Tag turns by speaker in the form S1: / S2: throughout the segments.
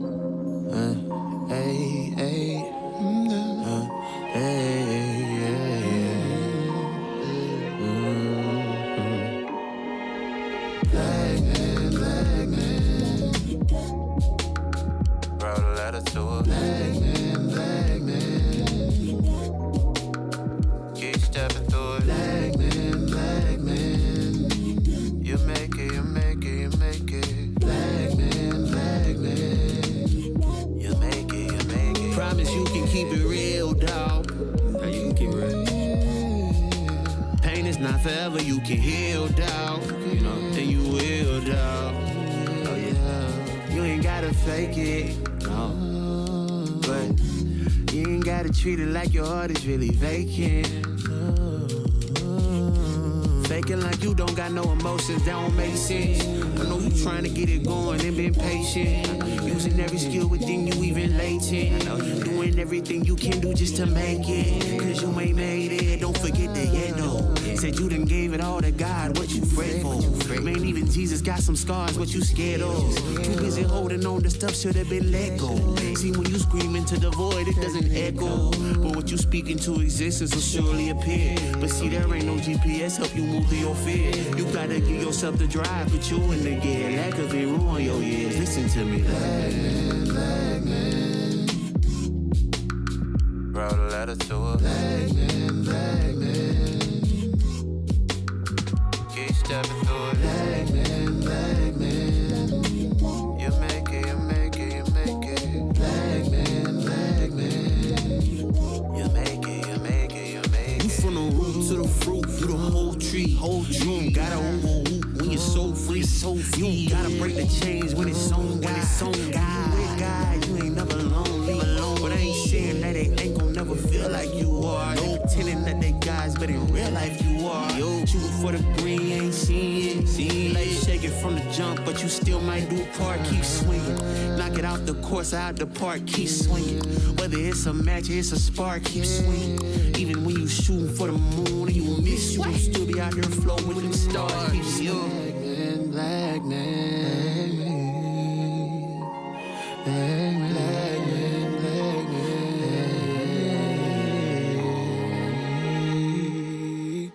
S1: Hey, hey, Black man. Wrote a letter to a black man. Keep stepping through it. Black man. You make it, you make it, you make it. Black man. You make it, you make it. Promise you can keep it real, dawg.
S2: Yeah, you can keep it real.
S1: Pain is not forever, you can heal, dawg. You know, and you will, dawg. Oh yeah. You ain't gotta fake it, no. But you ain't gotta treat it like your heart is really vacant. Faking like you don't got no emotions, that don't make sense. I know you trying to get it going and been patient. Using every skill within you, even latent. Doing everything you can do just to make it. Cause you ain't made it, don't forget the end though. Said you done gave it all to God, what you fret for? Man, even Jesus got some scars, what you scared of? Too busy holding on to stuff should've been let go. See, when you scream into the void, it doesn't echo. But what you speak into existence will surely appear. But see, there ain't no GPS help you move through your fear. You gotta give yourself the drive, put you in the gear. Lack of it ruin your years, listen to me. Black man. Wrote a letter to a black man. Keep stepping through it. Black man. You make it, you make it, you make it. Black man. You make it, you make it, you make it. You from the root to the fruit, you the whole tree. You don't gotta overhoop when you're so free. You don't gotta break the chains when it's on God. You with God, you ain't never lonely. But I ain't saying that they ain't gon' never feel like you are. They pretending that they guys, but in real life you are. Shooting for the green, ain't seen it. Like shaking from the jump, but you still might do a part. Keep swinging, knock it out the course, out the park. Keep swinging, whether it's a match or it's a spark. Keep swinging, even when you shooting for the moon and you miss, you gon' still be out here floating with them stars. Keep swinging, black man, black man.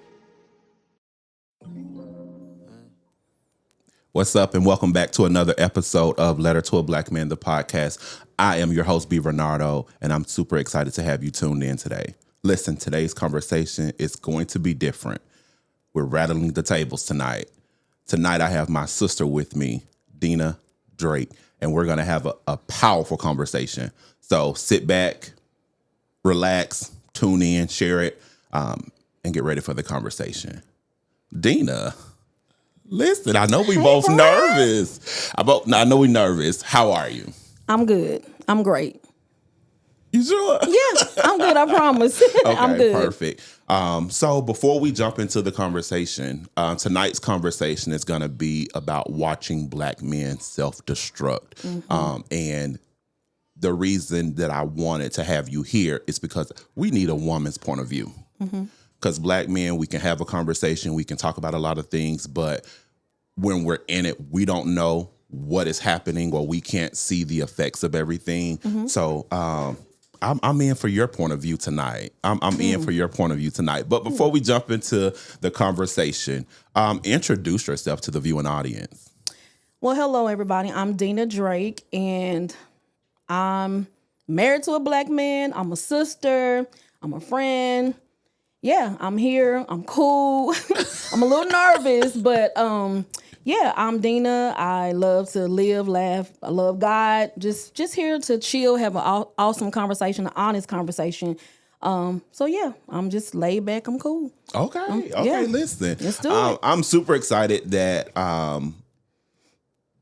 S3: What's up, and welcome back to another episode of Letter to a Black Man, the podcast. I am your host, B. Renardo, and I'm super excited to have you tuned in today. Listen, today's conversation is going to be different. We're rattling the tables tonight. Tonight, I have my sister with me, Deana Drake, and we're going to have a powerful conversation. So sit back, relax, tune in, share it, and get ready for the conversation. Deana, listen, I know we both nervous. I know we nervous. How are you?
S2: I'm good. I'm great.
S3: You sure?
S2: Yeah, I'm good. I promise.
S3: Okay,
S2: I'm good.
S3: Perfect. So before we jump into the conversation, tonight's conversation is going to be about watching Black men self-destruct.
S2: Mm-hmm.
S3: And the reason that I wanted to have you here is because we need a woman's point of view. Because Black men, we can have a conversation, we can talk about a lot of things, but when we're in it, we don't know what is happening or we can't see the effects of everything. So I'm in for your point of view tonight. I'm in for your point of view tonight. But before we jump into the conversation, introduce yourself to the viewing audience.
S2: Well, hello, everybody. I'm Deana Drake, and I'm married to a Black man. I'm a sister. I'm a friend. Yeah, I'm here. I'm cool. I'm a little nervous, but yeah, I'm Deana. I love to live, laugh. I love God. Just here to chill, have an awesome conversation, an honest conversation. So yeah, I'm just laid back. I'm cool.
S3: Okay.
S2: Yeah.
S3: Listen,
S2: Let's do it.
S3: I'm super excited that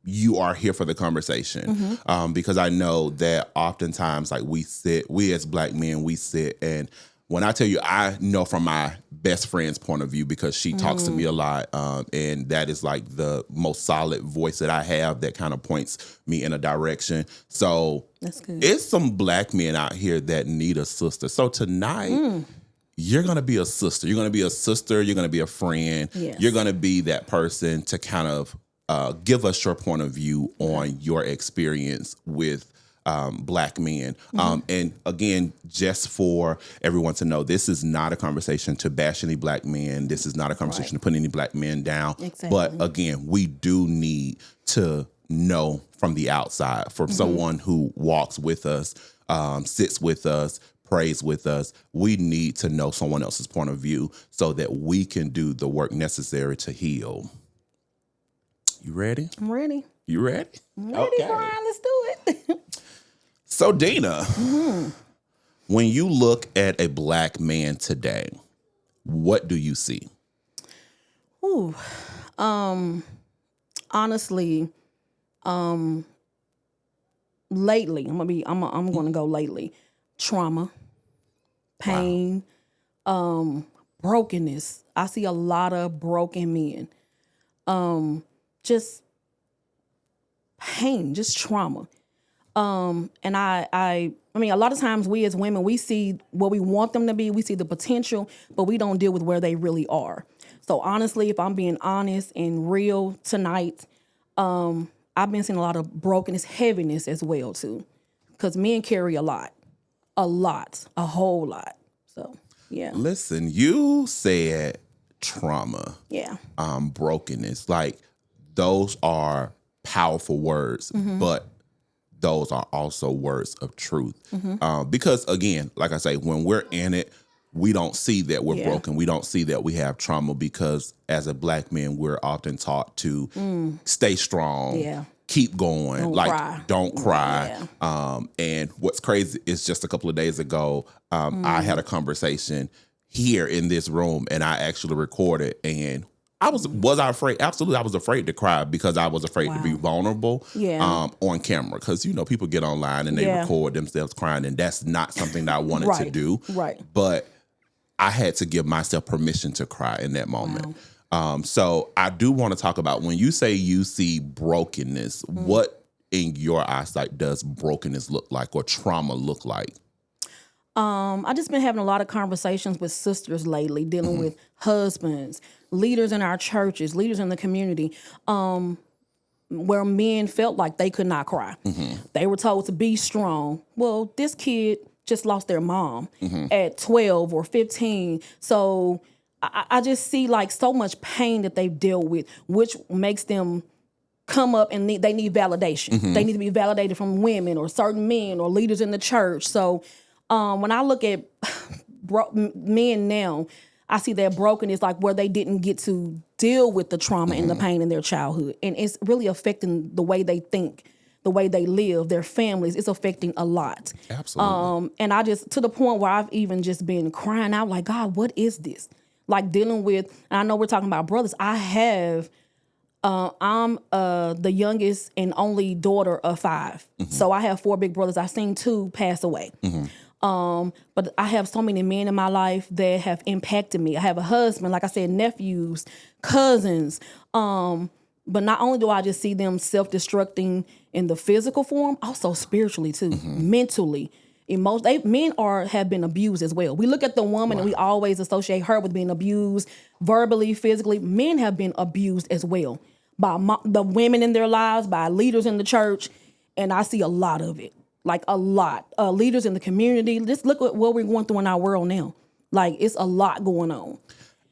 S3: you are here for the conversation because I know that oftentimes, like we as Black men, we sit and. When I tell you, I know from my best friend's point of view because she talks to me a lot, and that is like the most solid voice that I have that kind of points me in a direction. So
S2: That's good.
S3: It's some Black men out here that need a sister. So tonight, you're going to be a sister. You're going to be a sister. You're going to be a friend.
S2: Yes.
S3: You're going to be that person to kind of give us your point of view on your experience with Black men. And again, just for everyone to know, this is not a conversation to bash any Black men. This is not a conversation to put any Black men down.
S2: Exactly.
S3: But again, we do need to know from the outside, from someone who walks with us, sits with us, prays with us. We need to know someone else's point of view so that we can do the work necessary to heal. You ready?
S2: I'm ready.
S3: You ready?
S2: I'm ready, Brian. Let's do it.
S3: So, Deana, when you look at a Black man today, what do you see?
S2: Ooh, honestly, lately, I'm gonna go lately. Trauma, pain, brokenness. I see a lot of broken men. Just pain, just trauma. And I mean, a lot of times we as women, we see what we want them to be. We see the potential, but we don't deal with where they really are. So honestly, if I'm being honest and real tonight, I've been seeing a lot of brokenness, heaviness as well too, because men carry a whole lot. So yeah.
S3: Listen, you said trauma,
S2: Yeah.
S3: brokenness. Like, those are powerful words, but those are also words of truth. Because again, like I say, when we're in it, we don't see that we're broken. We don't see that we have trauma because as a Black man, we're often taught to stay strong, keep going, don't cry.
S2: Yeah.
S3: And what's crazy is just a couple of days ago, I had a conversation here in this room and I actually recorded, and was I afraid? Absolutely. I was afraid to cry because I was afraid to be vulnerable on camera. Because, people get online and they record themselves crying, and that's not something that I wanted to do.
S2: Right.
S3: But I had to give myself permission to cry in that moment. So I do want to talk about, when you say you see brokenness, what in your eyesight does brokenness look like or trauma look like?
S2: I just been having a lot of conversations with sisters lately, dealing with husbands, leaders in our churches, leaders in the community, where men felt like they could not cry. They were told to be strong. Well, this kid just lost their mom at 12 or 15. So I just see like so much pain that they've dealt with, which makes them come up and they need validation. They need to be validated from women or certain men or leaders in the church. So when I look at men now, I see that brokenness, like where they didn't get to deal with the trauma and the pain in their childhood. And it's really affecting the way they think, the way they live, their families. It's affecting a lot.
S3: Absolutely.
S2: And I just, to the point where I've even just been crying out like, God, what is this? Like dealing with, and I know we're talking about brothers. I'm the youngest and only daughter of 5. So I have 4 big brothers. I've seen 2 pass away. But I have so many men in my life that have impacted me. I have a husband, like I said, nephews, cousins. But not only do I just see them self-destructing in the physical form, also spiritually too, mentally, men have been abused as well. We look at the woman and we always associate her with being abused verbally, physically. Men have been abused as well by the women in their lives, by leaders in the church, and I see a lot of it. Like a lot. Leaders in the community. Just look at what we're going through in our world now. Like, it's a lot going on.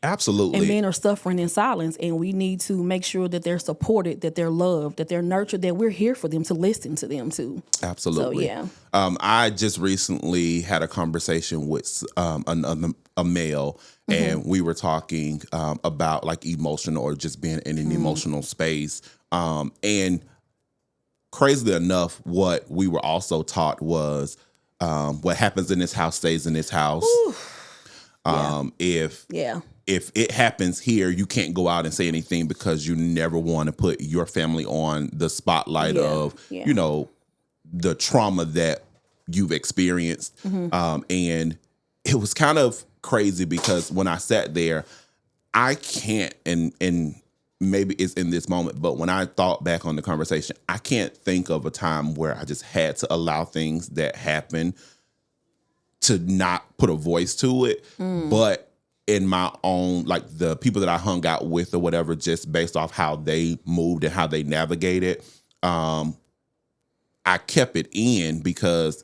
S3: Absolutely.
S2: And men are suffering in silence, and we need to make sure that they're supported, that they're loved, that they're nurtured, that we're here for them, to listen to them too.
S3: Absolutely.
S2: So, yeah.
S3: I just recently had a conversation with a male, and we were talking about like emotional, or just being in an emotional space. And crazily enough, what we were also taught was what happens in this house stays in this house. If it happens here, you can't go out and say anything because you never want to put your family on the spotlight of, the trauma that you've experienced. And it was kind of crazy because when I sat there, I can't, and maybe it's in this moment, but when I thought back on the conversation, I can't think of a time where I just had to allow things that happen to not put a voice to it. But in my own, like the people that I hung out with or whatever, just based off how they moved and how they navigated, I kept it in because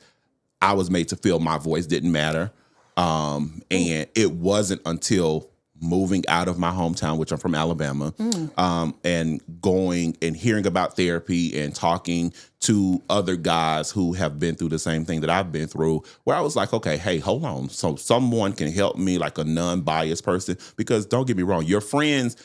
S3: I was made to feel my voice didn't matter. And it wasn't until moving out of my hometown, which I'm from Alabama, and going and hearing about therapy and talking to other guys who have been through the same thing that I've been through, where I was like, okay, hey, hold on. So someone can help me, like a non-biased person, because don't get me wrong, your friends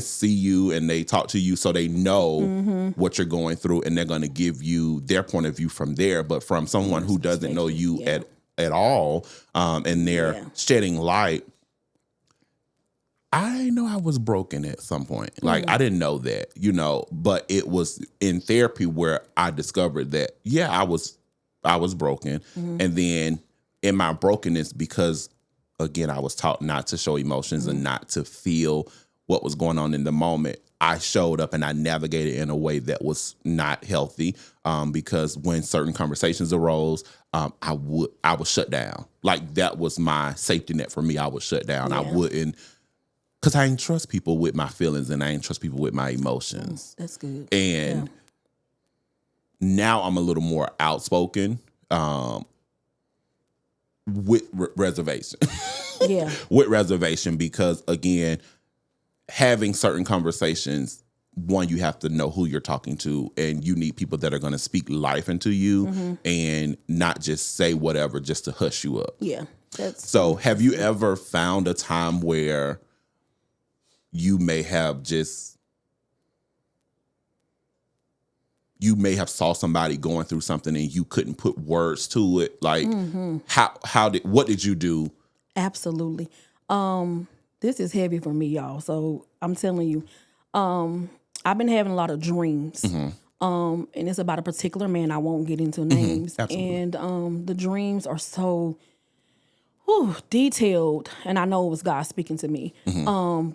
S3: see you and they talk to you, so they know what you're going through, and they're going to give you their point of view from there. But from someone who doesn't know you at all, and they're shedding light, I know I was broken at some point. Like, I didn't know that, but it was in therapy where I discovered that, I was broken. And then in my brokenness, because again, I was taught not to show emotions and not to feel what was going on in the moment, I showed up and I navigated in a way that was not healthy, because when certain conversations arose, I would shut down. Like, that was my safety net for me. I would shut down. I wouldn't, because I ain't trust people with my feelings and I ain't trust people with my emotions.
S2: That's good.
S3: And now I'm a little more outspoken, with reservation. With reservation, because again, having certain conversations, one, you have to know who you're talking to, and you need people that are going to speak life into you and not just say whatever just to hush you up. So have you ever found a time where you may have saw somebody going through something and you couldn't put words to it? Like, what did you do?
S2: Absolutely. This is heavy for me, y'all. So I'm telling you, I've been having a lot of dreams. And it's about a particular man. I won't get into names. And the dreams are so detailed. And I know it was God speaking to me,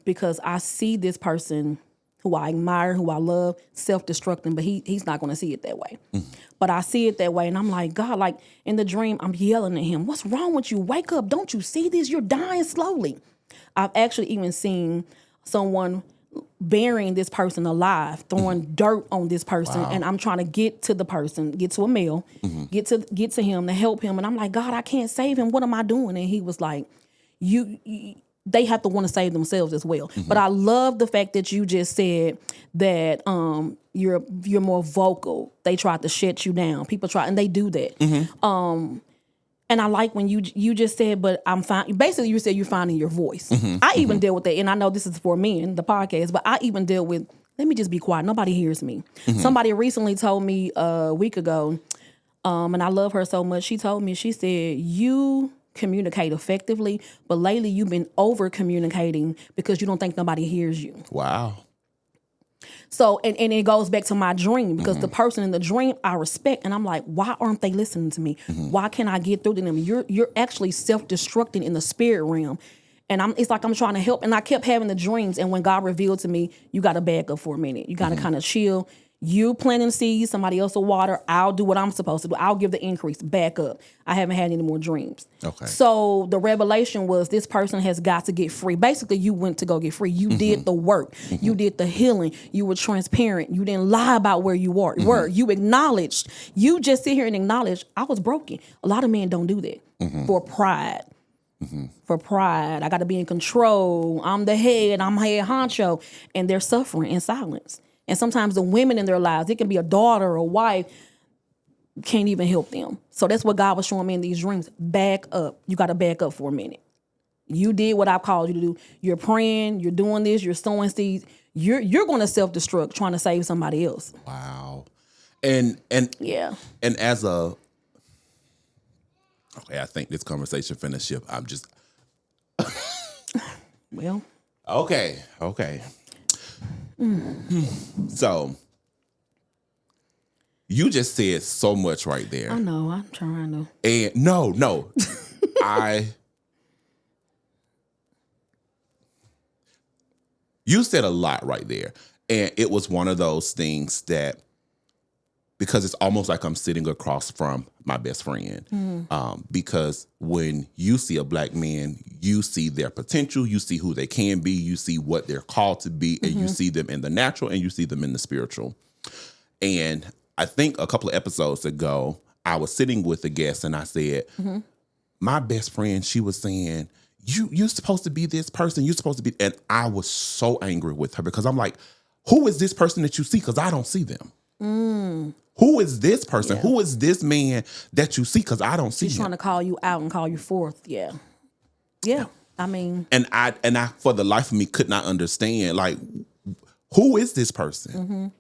S2: because I see this person who I admire, who I love, self-destructing, but he's not going to see it that way. But I see it that way, and I'm like, God, like in the dream, I'm yelling at him, what's wrong with you? Wake up. Don't you see this? You're dying slowly. I've actually even seen someone burying this person alive, throwing dirt on this person, and I'm trying to get to the person, get to a male, get to him to help him, and I'm like, God, I can't save him. What am I doing? And he was like, they have to want to save themselves as well. But I love the fact that you just said that you're more vocal. They tried to shut you down. People try, and they do that. And I like when you just said, but I'm fine. Basically, you said you're finding your voice. I even deal with that, and I know this is for men, the podcast, but I even deal with, let me just be quiet. Nobody hears me. Somebody recently told me a week ago, and I love her so much. She told me, she said, you communicate effectively, but lately you've been over communicating because you don't think nobody hears you.
S3: Wow.
S2: So, and it goes back to my dream, because the person in the dream I respect, and I'm like, why aren't they listening to me? Why can't I get through to them? You're actually self-destructing in the spirit realm. And it's like I'm trying to help. And I kept having the dreams. And when God revealed to me, you got to back up for a minute. You got to kind of chill. You planting seeds, somebody else will water. I'll do what I'm supposed to do. I'll give the increase. Back up. I haven't had any more dreams.
S3: Okay.
S2: So the revelation was, this person has got to get free. Basically, you went to go get free. You did the work. You did the healing. You were transparent. You didn't lie about where you were. You acknowledged. You just sit here and acknowledge, I was broken. A lot of men don't do that for pride. For pride. I got to be in control. I'm the head. I'm head honcho. And they're suffering in silence. And sometimes the women in their lives, it can be a daughter or a wife, can't even help them. So that's what God was showing me in these dreams. Back up. You got to back up for a minute. You did what I called you to do. You're praying. You're doing this. You're sowing seeds. You're going to self-destruct trying to save somebody else.
S3: Wow. And
S2: yeah.
S3: And as a, okay, I think this conversation finna shift. I'm just.
S2: Well.
S3: Okay. So, you just said so much right there.
S2: I know. I'm trying to.
S3: And no. You said a lot right there. And it was one of those things that, because it's almost like I'm sitting across from my best friend. Because when you see a black man, you see their potential, you see who they can be, you see what they're called to be, and you see them in the natural and you see them in the spiritual. And I think a couple of episodes ago, I was sitting with a guest and I said, my best friend, she was saying, you're supposed to be this person, you're supposed to be, and I was so angry with her because I'm like, who is this person that you see? Because I don't see them. Who is this person?
S2: Yeah.
S3: Who is this man that you see? Because I don't see
S2: She's
S3: him.
S2: trying to call you out and call you forth. Yeah. Yeah. I mean,
S3: And I, for the life of me, could not understand, like, who is this person?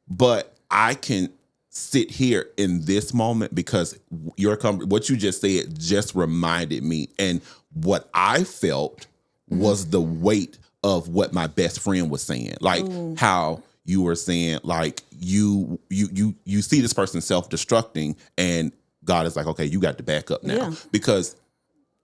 S3: But I can sit here in this moment because what you just said just reminded me, and what I felt was the weight of what my best friend was saying, like how you were saying, like you see this person self-destructing, and God is like, okay, you got to back up now because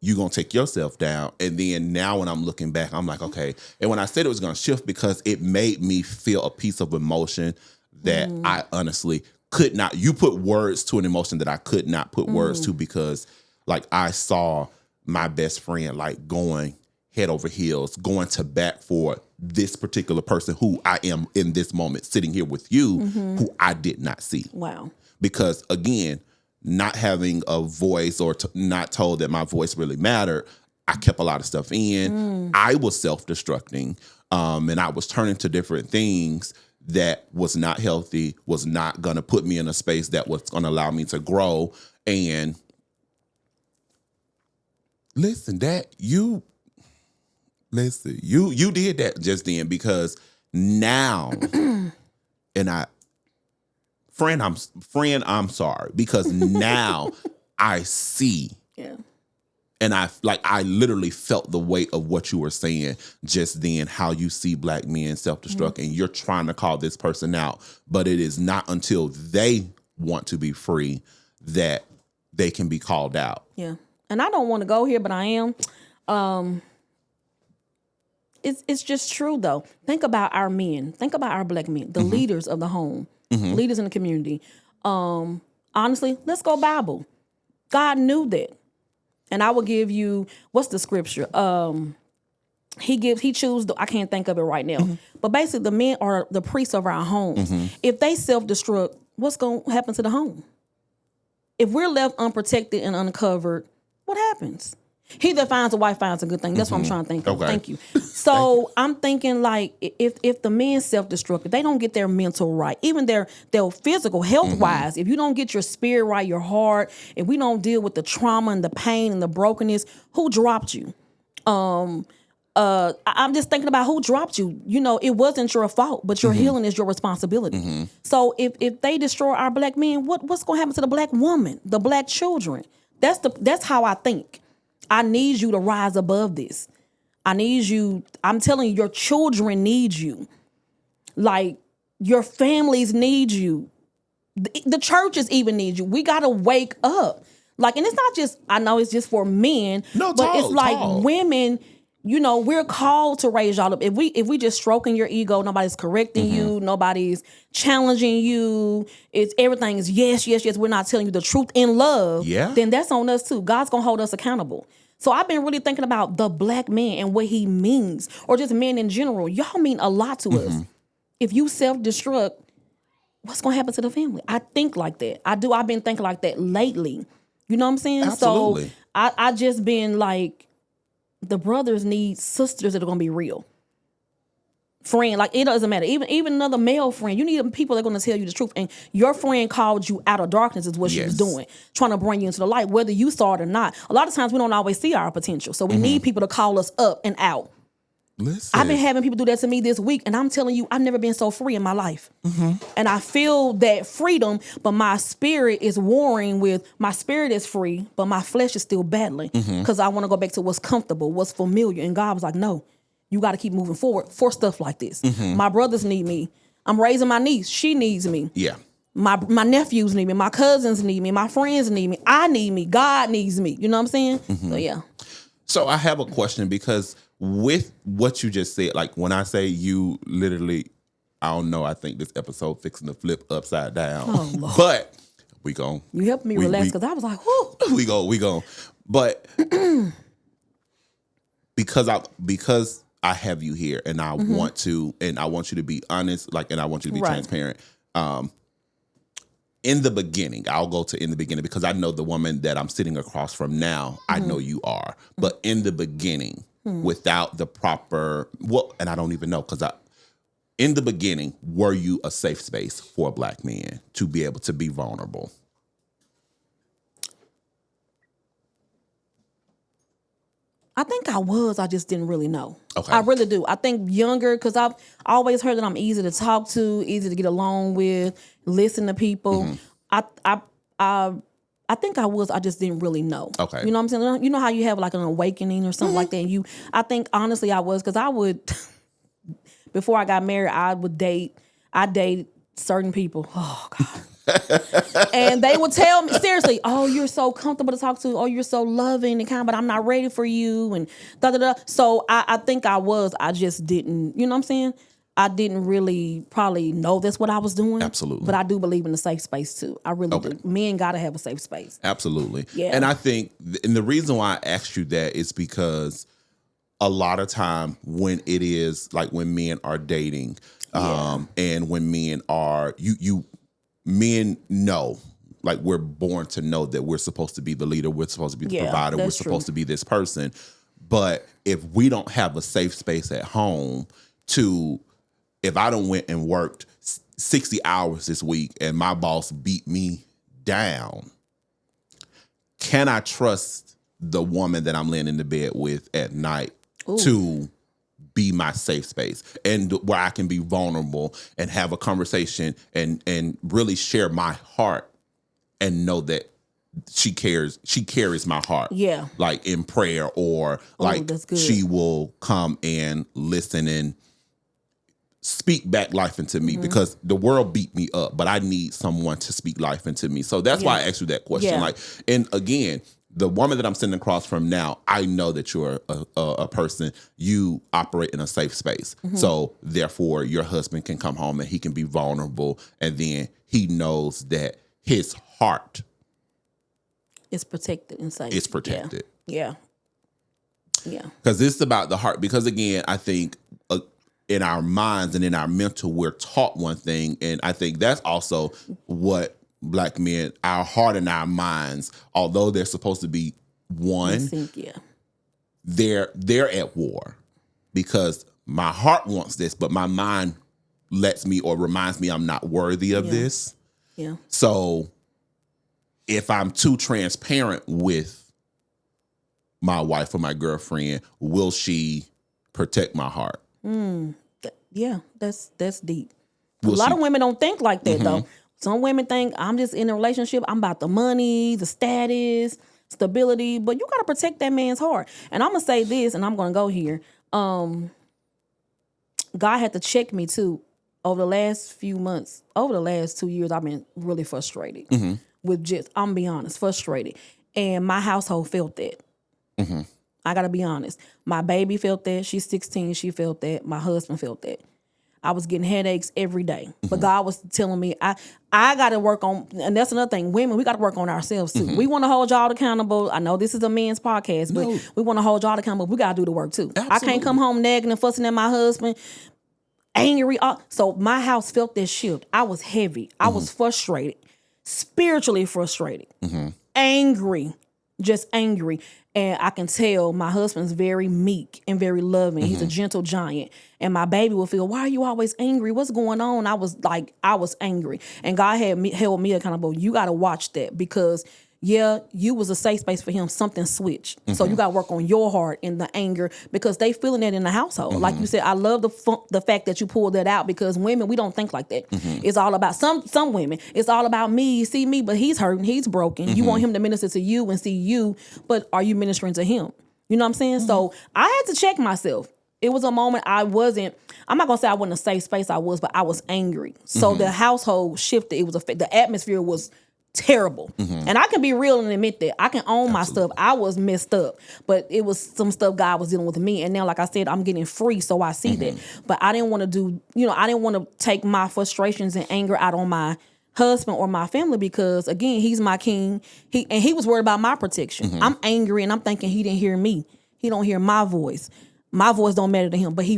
S3: you're going to take yourself down. And then now when I'm looking back, I'm like, okay. And when I said it was going to shift, because it made me feel a piece of emotion that I honestly could not. You put words to an emotion that I could not put words to, because like I saw my best friend like going head over heels, going to bat for this particular person who I am in this moment sitting here with you, who I did not see.
S2: wow.
S3: Because again, not having a voice or not told that my voice really mattered, I kept a lot of stuff in. I was self-destructing, and I was turning to different things that was not healthy, was not going to put me in a space that was going to allow me to grow. And listen, you did that just then, because now, and I'm sorry, because now I see.
S2: Yeah.
S3: And I literally felt the weight of what you were saying just then, how you see black men self-destruct, and you're trying to call this person out, but it is not until they want to be free that they can be called out.
S2: Yeah. And I don't want to go here, but I am. It's just true though. Think about our men. Think about our black men, the leaders of the home, leaders in the community. Honestly, let's go Bible. God knew that. And I will give you, what's the scripture? He chooses, I can't think of it right now. But basically the men are the priests of our homes. If they self-destruct, what's going to happen to the home? If we're left unprotected and uncovered, what happens? He that finds a wife finds a good thing. That's what I'm trying to think of.
S3: Okay.
S2: Thank you. So I'm thinking like if the men self-destruct, if they don't get their mental right, even their physical health wise, if you don't get your spirit right, your heart, if we don't deal with the trauma and the pain and the brokenness, who dropped you? I'm just thinking about who dropped you. You know, it wasn't your fault, but your healing is your responsibility. So if they destroy our black men, what's going to happen to the black woman, the black children? That's how I think. I need you to rise above this. I need you. I'm telling you, your children need you. Like, your families need you. The churches even need you. We got to wake up. Like, and it's not just, I know it's just for men, but it's like women, you know, we're called to raise y'all up. If we just stroking your ego, nobody's correcting you, nobody's challenging you, everything is yes, we're not telling you the truth in love, then that's on us too. God's gonna hold us accountable. So I've been really thinking about the black man and what he means, or just men in general. Y'all mean a lot to us. If you self-destruct, what's gonna happen to the family? I think like that. I do. I've been thinking like that lately. You know what I'm saying?
S3: Absolutely.
S2: So I just been like, the brothers need sisters that are gonna be real. Friend, like, it doesn't matter. Even another male friend, you need people that are gonna tell you the truth. And your friend called you out of darkness is what she was doing, trying to bring you into the light, whether you saw it or not. A lot of times we don't always see our potential, so we need people to call us up and out.
S3: Listen.
S2: I've been having people do that to me this week, and I'm telling you, I've never been so free in my life. And I feel that freedom, but my spirit is warring with, my spirit is free, but my flesh is still battling, because I want to go back to what's comfortable, what's familiar. And God was like, no, you got to keep moving forward for stuff like this. My brothers need me. I'm raising my niece. She needs me.
S3: Yeah.
S2: My nephews need me. My cousins need me. My friends need me. I need me. God needs me. You know what I'm saying? So, yeah.
S3: So I have a question, because with what you just said, like when I say you literally I don't know. I think this episode fixing to flip upside down.
S2: Oh, Lord.
S3: But we gon'
S2: You helped me relax because I was like, whoo.
S3: we go. But because I have you here and I want you to be honest, and I want you to be transparent. In the beginning, I'll go to in the beginning because I know the woman that I'm sitting across from now, I know you are. But in the beginning, without the proper, and I don't even know in the beginning, were you a safe space for a Black man to be able to be vulnerable?
S2: I think I was. I just didn't really know.
S3: Okay.
S2: I really do. I think younger, because I've always heard that I'm easy to talk to, easy to get along with, listen to people. I think I was. I just didn't really know.
S3: Okay.
S2: You know what I'm saying? You know how you have like an awakening or something like that. And I think honestly I was, because I would, before I got married, I dated certain people. Oh God. And they would tell me, seriously, oh, you're so comfortable to talk to. Oh, you're so loving and kind, but I'm not ready for you. And da-da-da. So I think I was. I just didn't, you know what I'm saying? I didn't really probably know that's what I was doing.
S3: Absolutely.
S2: But I do believe in a safe space too. I really do. Men got to have a safe space.
S3: Absolutely.
S2: Yeah.
S3: And I think, and the reason why I asked you that is because a lot of time when it is like when men are dating, and when men are, men know, like we're born to know that we're supposed to be the leader, we're supposed to be the provider, we're supposed to be this person. But if we don't have a safe space at home if I done went and worked 60 hours this week and my boss beat me down, can I trust the woman that I'm laying in the bed with at night to be my safe space and where I can be vulnerable and have a conversation and really share my heart and know that she carries my heart.
S2: Yeah.
S3: Like in prayer or like she will come and listen and speak back life into me because the world beat me up, but I need someone to speak life into me. So that's why I asked you that question.
S2: Yeah.
S3: Like, and again, the woman that I'm sitting across from now, I know that you're a person, you operate in a safe space. So therefore your husband can come home and he can be vulnerable and then he knows that his heart
S2: is protected and safe.
S3: It's protected.
S2: Yeah.
S3: Because it's about the heart. Because again, I think in our minds and in our mental, we're taught one thing. And I think that's also what Black men, our heart and our minds, although they're supposed to be one, they're at war. Because my heart wants this, but my mind lets me or reminds me I'm not worthy of this.
S2: Yeah.
S3: So if I'm too transparent with my wife or my girlfriend, will she protect my heart?
S2: Yeah, that's deep. A lot of women don't think like that though. Some women think I'm just in a relationship, I'm about the money, the status, stability, but you got to protect that man's heart. And I'm going to say this, and I'm going to go here. God had to check me too. Over the last few months, over the last 2 years, I've been really frustrated with I'm be honest, frustrated. And my household felt that. I got to be honest. My baby felt that. She's 16. She felt that. My husband felt that. I was getting headaches every day. But God was telling me, I got to work on, and that's another thing, women, we got to work on ourselves too. We want to hold y'all accountable. I know this is a men's podcast, but we want to hold y'all accountable. We got to do the work too. Absolutely. I can't come home nagging and fussing at my husband, angry. So my house felt this shift. I was heavy. I was frustrated, spiritually frustrated, angry, just angry. And I can tell my husband's very meek and very loving. He's a gentle giant. And my baby will feel, why are you always angry? What's going on? I was angry. And God held me accountable. You got to watch that because, you was a safe space for him. Something switched. So you got to work on your heart and the anger because they feeling that in the household. Like you said, I love the fact that you pulled that out because women, we don't think like that. It's all about some women. It's all about me. See me, but he's hurting. He's broken. You want him to minister to you and see you, but are you ministering to him? You know what I'm saying? So I had to check myself. It was a moment I'm not going to say I wasn't a safe space, but I was angry. So the household shifted. It was the atmosphere was terrible. And I can be real and admit that. I can own my stuff. I was messed up, but it was some stuff God was dealing with me. And now, like I said, I'm getting free, so I see that. But I didn't want to do, I didn't want to take my frustrations and anger out on my husband or my family, because again, he's my king. He was worried about my protection. I'm angry and I'm thinking he didn't hear me. He don't hear my voice. My voice don't matter to him, but he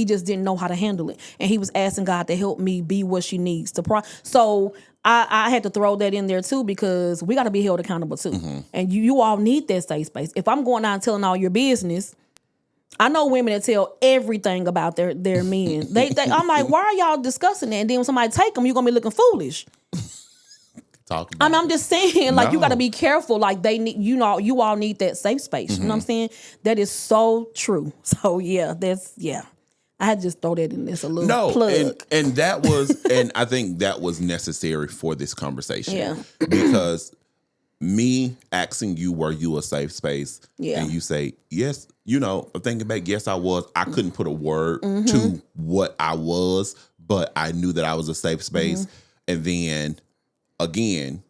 S2: just didn't know how to handle it. And he was asking God to help me be what she needs to so I had to throw that in there too, because we got to be held accountable too. And you all need that safe space. If I'm going out and telling all your business, I know women that tell everything about their men. I'm like, why are y'all discussing that? And then when somebody take them, you're going to be looking foolish. I'm just saying, like, you got to be careful. Like, they need, you all need that safe space. You know what I'm saying? That is so true. So yeah, I had to just throw that in this a little plug.
S3: And that was, and I think that was necessary for this conversation.
S2: Yeah.
S3: Because me asking you, were you a safe space?
S2: Yeah.
S3: And you say, yes, thinking back, yes, I was. I couldn't put a word to what I was, but I knew that I was a safe space. And then again,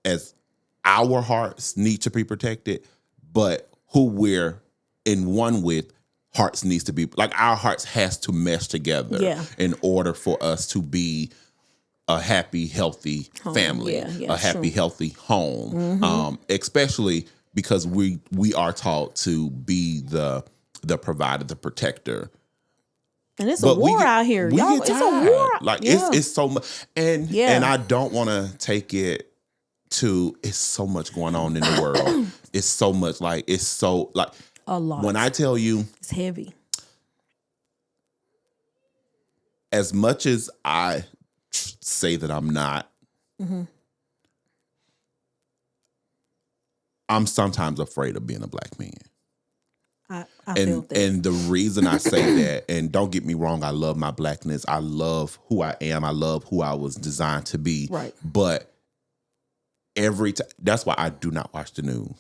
S3: as our hearts need to be protected, but who we're in one with, hearts needs to be, like, our hearts has to mesh together in order for us to be a happy, healthy family, a happy, healthy home. Especially because we are taught to be the provider, the protector.
S2: And it's a war out here, y'all. It's a war.
S3: Like it's so much, and I don't want to take it to. It's so much going on in the world. It's so much, like, it's so, like,
S2: a lot.
S3: When I tell you,
S2: it's heavy.
S3: As much as I say that I'm not, I'm sometimes afraid of being a black man.
S2: I feel that.
S3: And the reason I say that, and don't get me wrong, I love my blackness. I love who I am. I love who I was designed to be.
S2: Right.
S3: But every time, that's why I do not watch the news.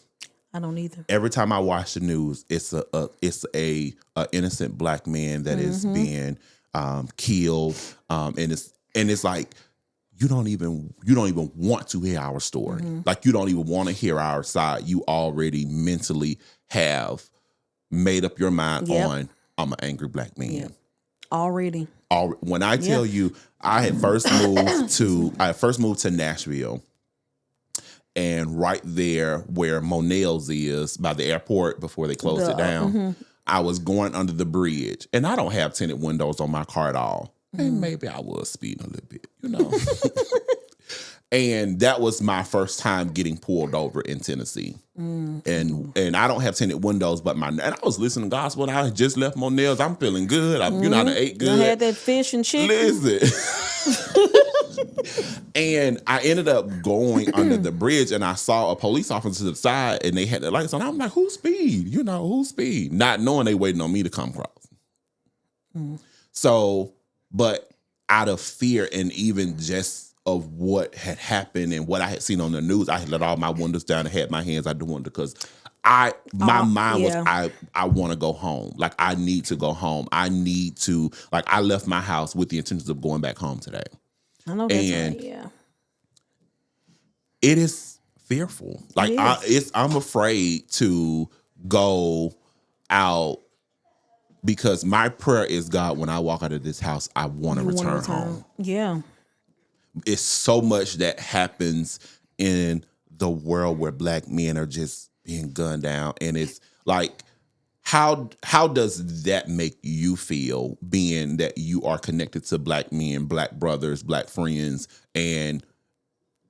S2: I don't either.
S3: Every time I watch the news, it's a innocent black man that is being killed, and it's like, you don't even want to hear our story. Like, you don't even want to hear our side. You already mentally have made up your mind on, I'm an angry black man.
S2: Yep. Already.
S3: When I tell you, I had first moved to Nashville, and right there where Monell's is by the airport before they closed it down, I was going under the bridge, and I don't have tinted windows on my car at all. And maybe I was speeding a little bit, And that was my first time getting pulled over in Tennessee. And I don't have tinted windows, but and I was listening to gospel, and I had just left Monell's. I'm feeling good. I ate good.
S2: I had that fish and chicken.
S3: Listen. And I ended up going under the bridge, and I saw a police officer to the side, and they had the lights on. I'm like, who's speed? Who's speed? Not knowing they waiting on me to come across. So, but out of fear and even just of what had happened and what I had seen on the news, I had let all my windows down and had my hands out the window, because my mind was, I want to go home. Like, I need to go home. I need to, like, I left my house with the intentions of going back home today.
S2: I know that's right, yeah.
S3: It is fearful. Like, I'm afraid to go out, because my prayer is, God, when I walk out of this house, I want to return home.
S2: Yeah.
S3: It's so much that happens in the world where black men are just being gunned down. And it's like, how does that make you feel, being that you are connected to black men, black brothers, black friends, and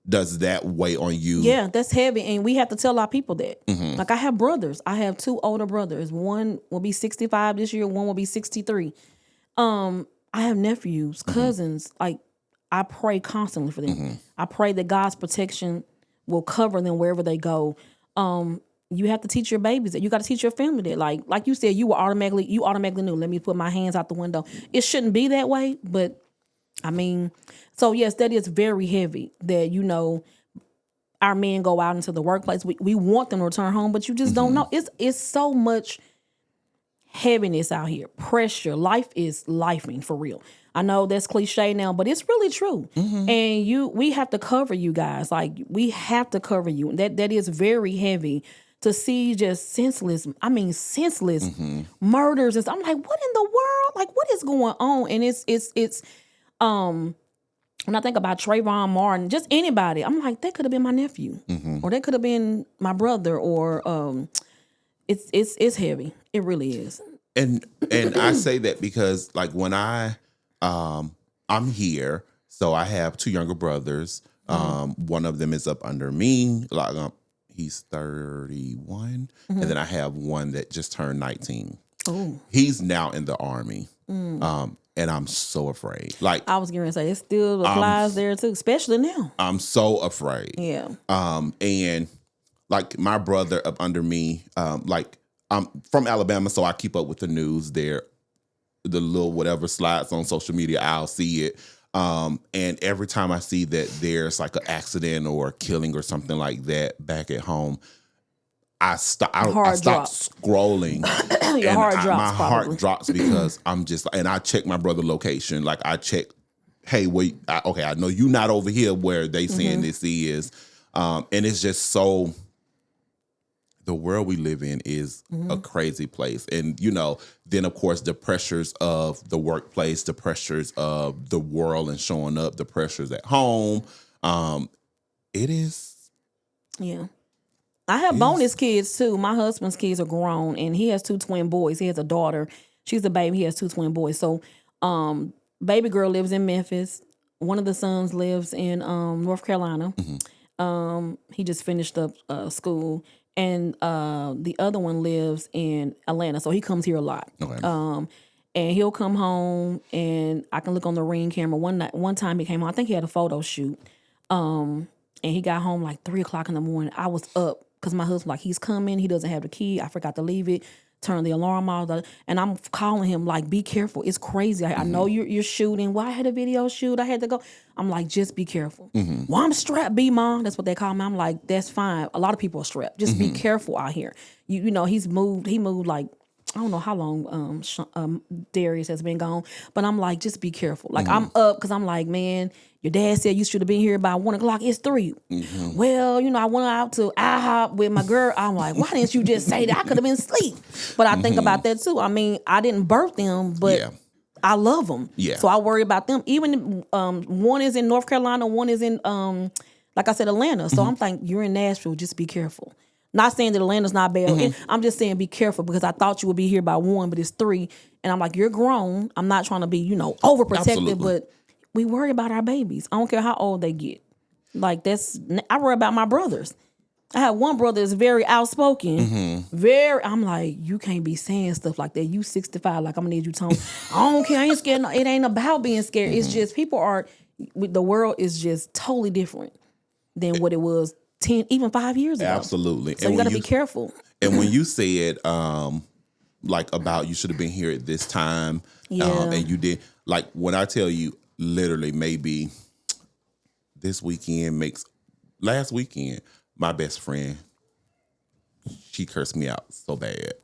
S3: does that weigh on you?
S2: Yeah, that's heavy, and we have to tell our people that. Like, I have brothers. I have 2 older brothers. One will be 65 this year. One will be 63. I have nephews, cousins. Like, I pray constantly for them. I pray that God's protection will cover them wherever they go. You have to teach your babies that. You got to teach your family that. Like you said, you automatically knew, let me put my hands out the window. It shouldn't be that way, but I mean, so yes, that is very heavy that, our men go out into the workplace. We want them to return home, but you just don't know. It's so much heaviness out here, pressure. Life is lifing for real. I know that's cliche now, but it's really true. And we have to cover you guys. Like, we have to cover you. That is very heavy to see just senseless murders. I'm like, what in the world? Like, what is going on? And it's when I think about Trayvon Martin, just anybody, I'm like, that could have been my nephew, or that could have been my brother, or it's heavy. It really is.
S3: And I say that because, like, when I'm here, so I have two younger brothers. One of them is up under me. Like, he's 31, and then I have one that just turned 19. Oh, he's now in the Army. And I'm so afraid. Like,
S2: I was going to say, it still applies there too, especially now.
S3: I'm so afraid.
S2: Yeah.
S3: And like my brother up under me, like, I'm from Alabama, so I keep up with the news there. The little whatever slides on social media, I'll see it. And every time I see that there's like an accident or a killing or something like that back at home, I stop scrolling.
S2: Your heart drops.
S3: My heart drops because I'm just, and I check my brother's location. Like, I check, hey, wait, I know you're not over here where they saying this is. And it's just so, the world we live in is a crazy place. And, then of course the pressures of the workplace, the pressures of the world and showing up, the pressures at home. It is.
S2: Yeah. I have bonus kids too. My husband's kids are grown, and he has two twin boys. He has a daughter. She's a baby. He has two twin boys. So, baby girl lives in Memphis. One of the sons lives in North Carolina. He just finished up school, and the other one lives in Atlanta. So he comes here a lot.
S3: Okay.
S2: And he'll come home, and I can look on the Ring camera. One time he came home. I think he had a photo shoot. And he got home like 3:00 in the morning. I was up because my husband, like, he's coming. He doesn't have the key. I forgot to leave it. Turn the alarm off. And I'm calling him like, be careful. It's crazy. I know you're shooting. Well, I had a video shoot. I had to go. I'm like, just be careful. Well, I'm strapped, Mom. That's what they call me. I'm like, that's fine. A lot of people are strapped. Just be careful out here. You know, he moved like, I don't know how long Darius has been gone, but I'm like, just be careful. Like, I'm up because I'm like, man, your dad said you should have been here by 1:00. It's 3. Well, I went out to IHOP with my girl. I'm like, why didn't you just say that? I could have been asleep. But I think about that too. I mean, I didn't birth them, but I love them.
S3: Yeah.
S2: So I worry about them. Even one is in North Carolina, one is in, like I said, Atlanta. So I'm like, you're in Nashville. Just be careful. Not saying that Atlanta's not bad. I'm just saying be careful because I thought you would be here by 1, but it's 3. And I'm like, you're grown. I'm not trying to be, overprotective, but we worry about our babies. I don't care how old they get. Like, I worry about my brothers. I have one brother that's very outspoken. I'm like, you can't be saying stuff like that. You 65, like, I'm gonna need you to I don't care. I ain't scared. No, it ain't about being scared. It's just the world is just totally different than what it was 10, even 5 years ago.
S3: Absolutely.
S2: So you got to be careful.
S3: And when you said, like, about you should have been here at this time, and you did, like, when I tell you, literally, maybe last weekend, my best friend, she cursed me out so bad.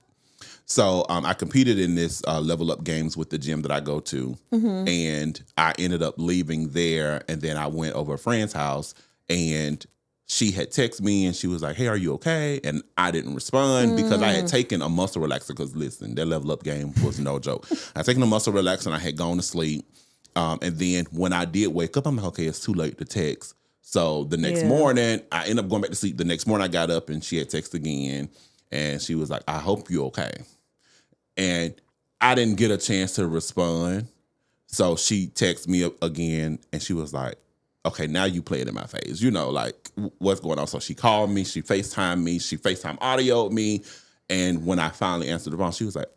S3: So I competed in this level up games with the gym that I go to, and I ended up leaving there, and then I went over a friend's house, and she had texted me and she was like, hey, are you okay? And I didn't respond because I had taken a muscle relaxer because, listen, that level up game was no joke. I had taken a muscle relaxer and I had gone to sleep. And then when I did wake up, I'm like, okay, it's too late to text. So the next morning, I ended up going back to sleep. The next morning I got up and she had texted again. And she was like, I hope you're okay. And I didn't get a chance to respond. So she texted me again and she was like, okay, now you play it in my face. Like, what's going on? So she called me, she FaceTimed me, she FaceTime audioed me. And when I finally answered the phone, she was like,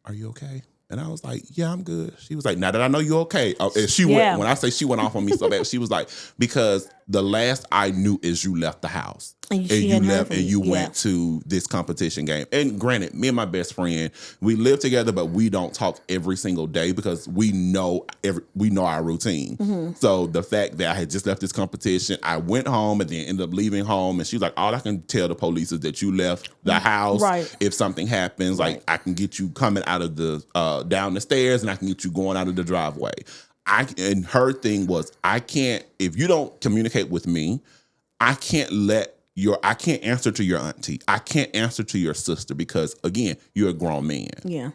S3: are you okay? And I was like, yeah, I'm good. She was like, now that I know you're okay. And she went, when I say she went off on me so bad, she was like, because the last I knew is you left the house.
S2: And
S3: and
S2: she
S3: you
S2: hadn't heard
S3: left
S2: from
S3: and you
S2: you. Yeah.
S3: went to this competition game. And granted, me and my best friend, we live together, but we don't talk every single day because we know our routine.
S2: Mm-hmm.
S3: So the fact that I had just left this competition, I went home and then ended up leaving home. And she's like, all I can tell the police is that you left the house.
S2: Right.
S3: If something happens,
S2: Right.
S3: like I can get you coming out of the down the stairs and I can get you going out of the driveway. And her thing was, I can't, if you don't communicate with me, I can't answer to your auntie. I can't answer to your sister because, again, you're a grown man.
S2: Yeah.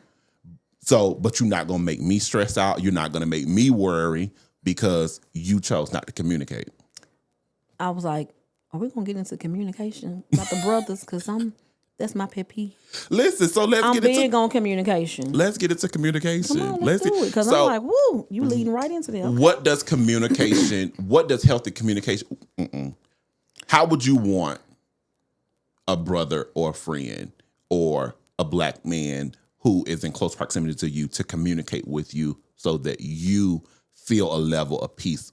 S3: So, but you're not going to make me stress out. You're not going to make me worry because you chose not to communicate.
S2: I was like, are we going to get into communication about the brothers? Because that's my pet peeve.
S3: Listen, so
S2: I'm big on communication.
S3: Let's get into communication.
S2: Come on, let's do it. Because I'm like, woo, you leading right into that. Okay.
S3: What does healthy communication, how would you want a brother or a friend or a black man who is in close proximity to you to communicate with you so that you feel a level of peace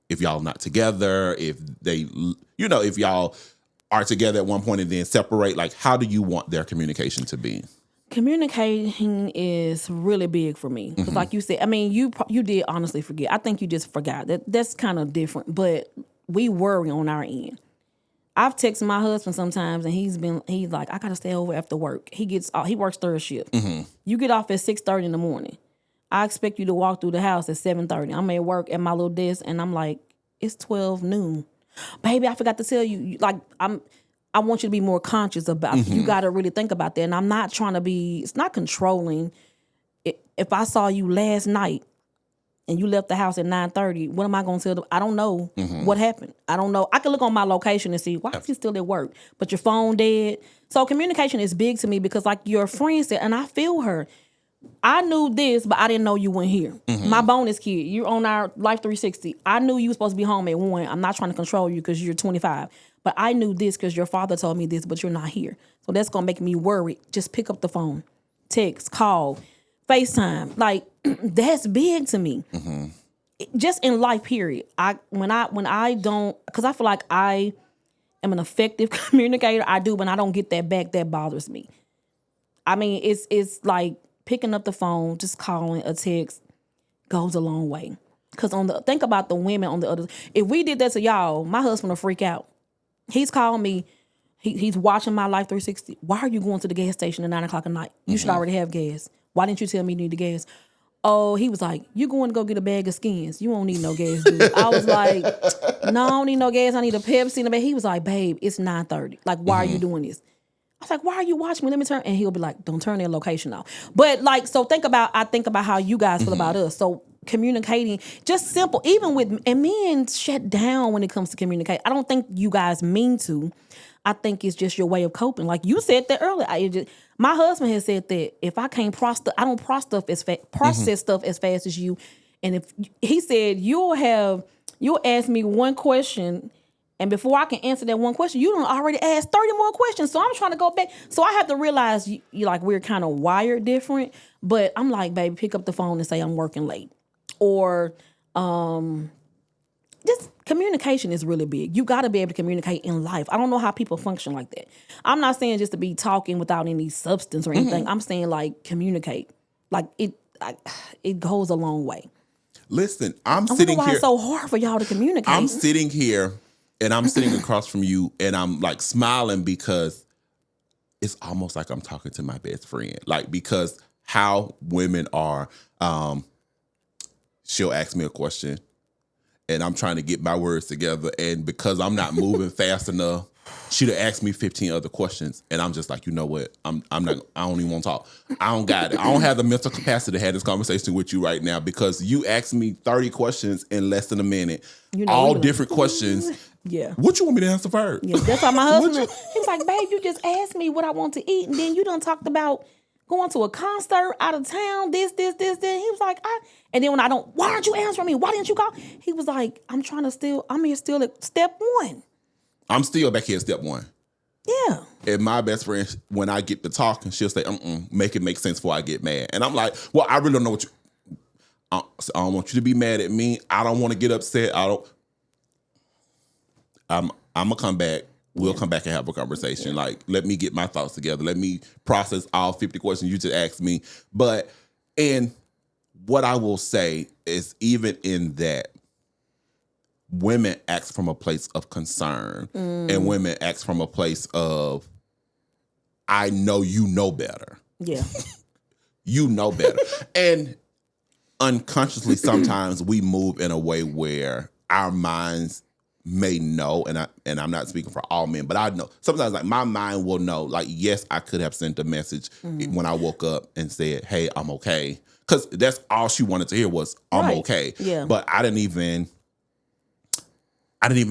S3: if y'all not together, if y'all are together at one point and then separate, like how do you want their communication to be?
S2: Communicating is really big for me. Because like you said, I mean, you did honestly forget. I think you just forgot. That's kind of different, but we worry on our end. I've texted my husband sometimes and he's like, I gotta stay over after work. He works third shift. You get off at 6:30 in the morning. I expect you to walk through the house at 7:30. I'm at work at my little desk and I'm like, it's 12 noon. Baby, I forgot to tell you, like I want you to be more conscious about it. You gotta really think about that. And I'm not trying to it's not controlling. If I saw you last night and you left the house at 9:30, what am I going to tell them? I don't know what happened. I don't know. I can look on my location and see, why is he still at work? But your phone dead. So communication is big to me because like your friend said, and I feel her, I knew this, but I didn't know you weren't here. My bonus kid, you're on our Life 360. I knew you were supposed to be home at 1. I'm not trying to control you because you're 25. But I knew this because your father told me this, but you're not here. So that's going to make me worried. Just pick up the phone, text, call, FaceTime. Like, that's big to me. Just in life, period. When I don't, because I feel like I am an effective communicator. I do, but I don't get that back. That bothers me. I mean, it's like picking up the phone, just calling, a text goes a long way. Because think about the women on the other. If we did that to y'all, my husband will freak out. He's calling me. He's watching my Life 360. Why are you going to the gas station at 9 o'clock at night? You should already have gas. Why didn't you tell me you need the gas? Oh, he was like, you going to go get a bag of skins. You won't need no gas, dude. I was like, no, I don't need no gas. I need a Pepsi in the bag. He was like, babe, it's 9:30. Like, why are you doing this? I was like, why are you watching me? Let me turn. And he'll be like, don't turn their location off. But like, so I think about how you guys feel about us. So communicating, just simple, and men shut down when it comes to communicate. I don't think you guys mean to. I think it's just your way of coping. Like you said that earlier. My husband has said that if I can't process stuff as fast as you, and if he said you'll ask me one question, and before I can answer that one question, you don't already ask 30 more questions. So I'm trying to go back. So I have to realize you like we're kind of wired different. But I'm like, baby, pick up the phone and say I'm working late, or just communication is really big. You got to be able to communicate in life. I don't know how people function like that. I'm not saying just to be talking without any substance or anything. I'm saying like communicate. Like it goes a long way.
S3: Listen,
S2: I wonder why it's so hard for y'all to communicate.
S3: I'm sitting here and I'm sitting across from you and I'm like smiling because it's almost like I'm talking to my best friend. Like because how women are, she'll ask me a question. And I'm trying to get my words together. And because I'm not moving fast enough, she'd have asked me 15 other questions. And I'm just like, you know what? I don't even want to talk. I don't got it. I don't have the mental capacity to have this conversation with you right now because you asked me 30 questions in less than a minute. All different questions.
S2: Yeah.
S3: What you want me to answer first?
S2: Yeah, that's why my husband, he was like, babe, you just asked me what I want to eat. And then you done talked about going to a concert out of town, this. He was like, and then when why aren't you answering me? Why didn't you call? He was like, I'm here still at step 1.
S3: I'm still back here at step 1.
S2: Yeah.
S3: And my best friend, when I get to talking, she'll say, make it make sense before I get mad. And I'm like, well, I really don't know what I don't want you to be mad at me. I don't want to get upset. I'm going to come back We'll come back and have a conversation. Like, let me get my thoughts together. Let me process all 50 questions you just asked me. But, and what I will say is, even in that, women act from a place of concern, and women act from a place of, I know you know better.
S2: Yeah.
S3: You know better. And unconsciously, sometimes we move in a way where our minds may know, and I'm not speaking for all men, but I know sometimes, like, my mind will know, like, yes, I could have sent a message when I woke up and said, hey, I'm okay. Because that's all she wanted to hear was, I'm okay.
S2: Yeah.
S3: But I didn't even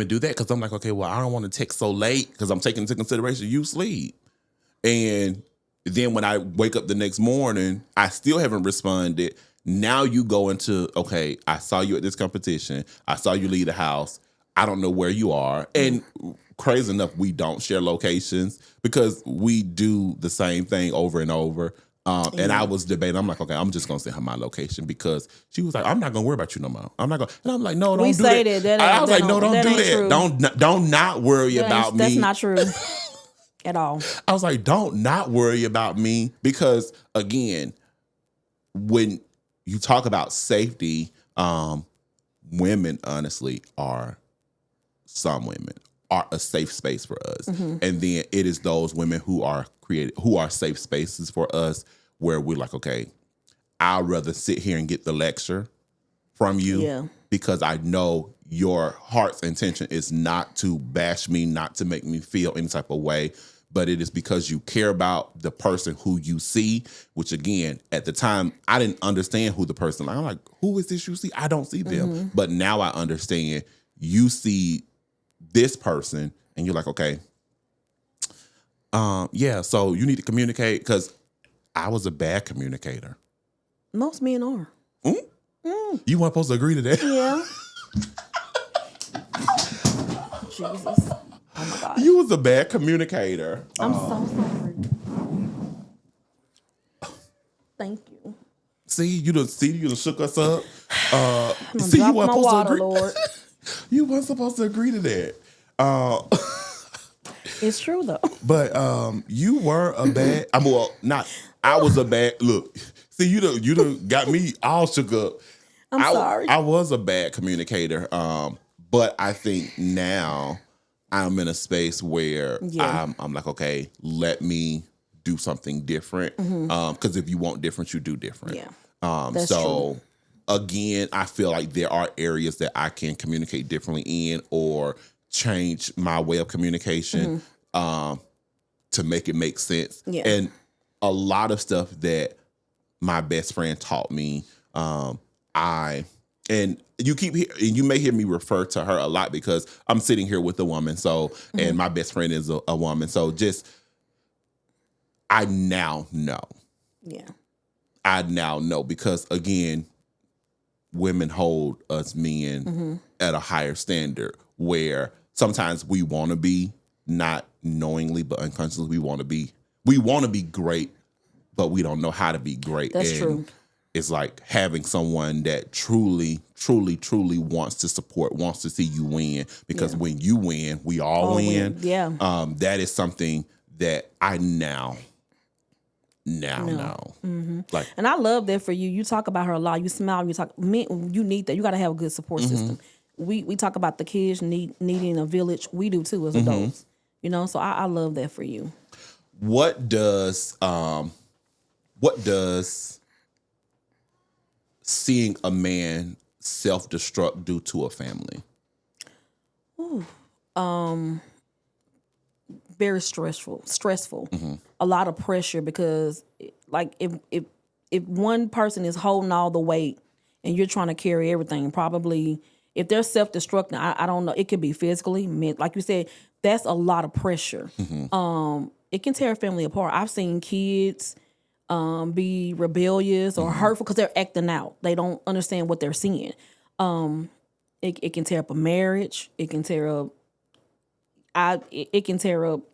S3: do that, because I'm like, okay, well, I don't want to text so late because I'm taking into consideration you sleep. And then when I wake up the next morning, I still haven't responded. Now you go into, okay, I saw you at this competition. I saw you leave the house. I don't know where you are. And crazy enough, we don't share locations because we do the same thing over and over. And I was debating. I'm like, okay, I'm just going to send her my location, because she was like, I'm not going to worry about you no more. I'm not going to. And I'm like, no, don't
S2: We
S3: do
S2: say
S3: that.
S2: that
S3: I was like, no, don't do
S2: ain't
S3: that.
S2: true.
S3: Don't not worry about me.
S2: That's not true at all.
S3: I was like, don't not worry about me, because, again, when you talk about safety, women, honestly, some women are a safe space for us. And then it is those women who are safe spaces for us, where we're like, okay, I'd rather sit here and get the lecture from you, because I know your heart's intention is not to bash me, not to make me feel any type of way, but it is because you care about the person who you see, which, again, at the time, I didn't understand who the person, I'm like, who is this you see? I don't see them. But now I understand. You see this person and you're like, okay, so you need to communicate, because I was a bad communicator.
S2: Most men are.
S3: You weren't supposed to agree to that.
S2: Yeah. Jesus. Oh my God.
S3: You was a bad communicator.
S2: I'm so sorry. Thank you.
S3: See, you done shook us up.
S2: See, you weren't supposed to agree. Lord.
S3: You weren't supposed to agree to that.
S2: It's true though.
S3: But you were a bad. I was a bad. Look, see, you done got me all shook up.
S2: I'm sorry.
S3: I was a bad communicator. But I think now I'm in a space where I'm like, okay, let me do something different. Because if you want different, you do different.
S2: Yeah. That's true.
S3: Again, I feel like there are areas that I can communicate differently in, or change my way of communication to make it make sense.
S2: Yeah.
S3: And a lot of stuff that my best friend taught me, and you may hear me refer to her a lot because I'm sitting here with a woman. So, and my best friend is a woman. So I now know.
S2: Yeah.
S3: I now know, because, again, women hold us men at a higher standard, where sometimes we want to be, not knowingly but unconsciously, we want to be great, but we don't know how to be great.
S2: That's true.
S3: It's like having someone that truly, truly, truly wants to support, wants to see you win, because when you win, we all win.
S2: Yeah.
S3: That is something that I now know. Like,
S2: and I love that for you. You talk about her a lot. You smile. You talk. You need that. You got to have a good support system. We talk about the kids needing a village. We do too as adults. So I love that for you.
S3: What does seeing a man self-destruct do to a family?
S2: Very stressful. A lot of pressure, because like if one person is holding all the weight and you're trying to carry everything, probably if they're self-destructing, I don't know, it could be physically, like you said, that's a lot of pressure. It can tear a family apart. I've seen kids be rebellious or hurtful because they're acting out. They don't understand what they're seeing. It can tear up a marriage. It can tear up